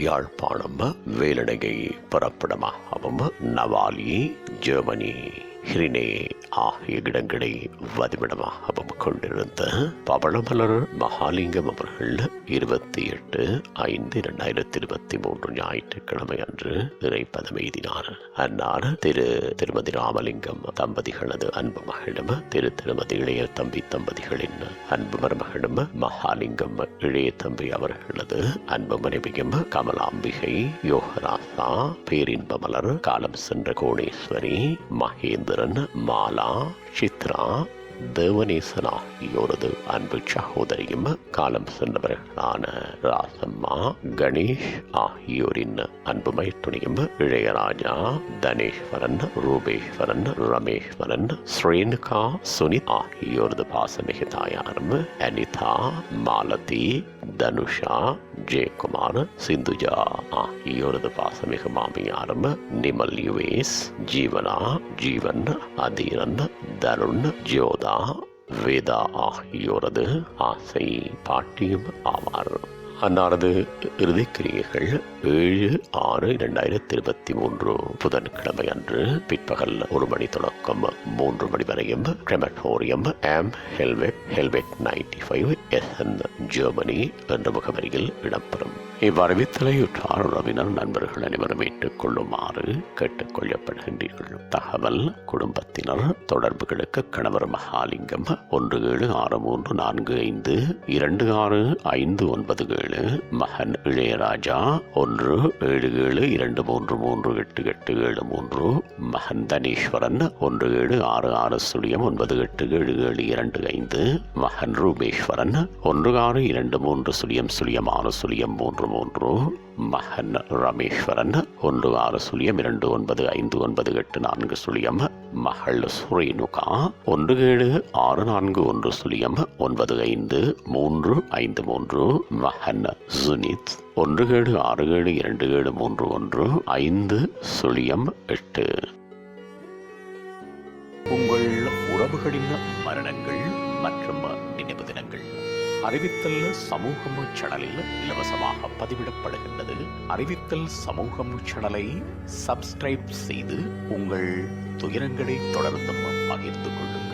Yazhpanam வேலணையை புறப்படமாகவும் Navali Germany ஹிரினே ஆகிய இடங்களை வதிவிடமாகவும் கொண்டிருந்த பவளமலர் மகாலிங்கம் அவர்கள் 28/5/2023 ஞாயிற்றுக்கிழமை அன்று இறைப்பதம் எய்தினார். அன்னார் திருமதி ராமலிங்கம் தம்பதிகளது அன்பு மகளும் திருமதி இளைய தம்பி தம்பதிகளின் அன்பு மருமகளும் மகாலிங்கம் இளைய தம்பி அவர்களது அன்பு மனைவியும் கமலாம்பிகை யோகராசா பேரின்பமலர் காலம் சென்ற கோணேஸ்வரி மகேந்திர மாலா சித்ரா தேவநேசன் ஆகியோரது அன்பு சகோதரியும் காலம் சென்றவர்களான ராசம்மா கணேஷ் ஆகியோரின் அன்பு மைத்துணியும் இளையராஜா தனேஸ்வரன் ரூபேஸ்வரன் ரமேஸ்வரன் ஸ்ரீனுகா சுனித் ஆகியோரது பாசமிகு தாயாரும் அனிதா மாலதி தனுஷா ஜெயக்குமார் சிந்துஜா ஆகியோரது பாசமிகு மாமியாரும் நிமல் யுவேஸ் ஜீவனா ஜீவன் அதீரன் தருண் ஜோதா வேதா ஆகியோரது ஆசை பாட்டியும் ஆவார். அன்னாரது இறுதிக்கிரியைகள் 7/6/2023 புதன்கிழமை அன்று பிற்பகல் 1 மணி தொடக்கம் 3 மணி வரையும் கிரெமட்டோரியம் ஆம் ஹெல்வெட் 95 SN ஜெர்மனி என்ற முகவரியில் இடம்பெறும். இவ்வறிவித்தலை உற்றார் உறவினர் நண்பர்கள் அனைவரும் ஏற்றுக் கொள்ளுமாறு கேட்டுக் கொள்ளப்படுகின்றீர்கள். தகவல் குடும்பத்தினர் தொடர்புகளுக்கு கணவர் மகாலிங்கம் 1774526597, மகன் இளையராஜா 1772338873, மகன் தனீஸ்வரன் 176609877225, மகன் ரூபேஸ்வரன் 1623006033, மகன் ரமேஸ்வரன் 1602959840, மகள் ஸ்ரீனுகா 1764109553, மகன் சுனித் 176727315008. உங்கள் உறவுகளின் மரணங்கள் மற்றும் நினைவு தினங்கள் அறிவித்தல் சமூகம் சேனலில் இலவசமாக பதிவிடப்படுகின்றது. அறிவித்தல் சமூகம் சேனலை சப்ஸ்கிரைப் செய்து உங்கள் துயரங்களை தொடர்ந்தும் பகிர்ந்து கொள்ளுங்கள்.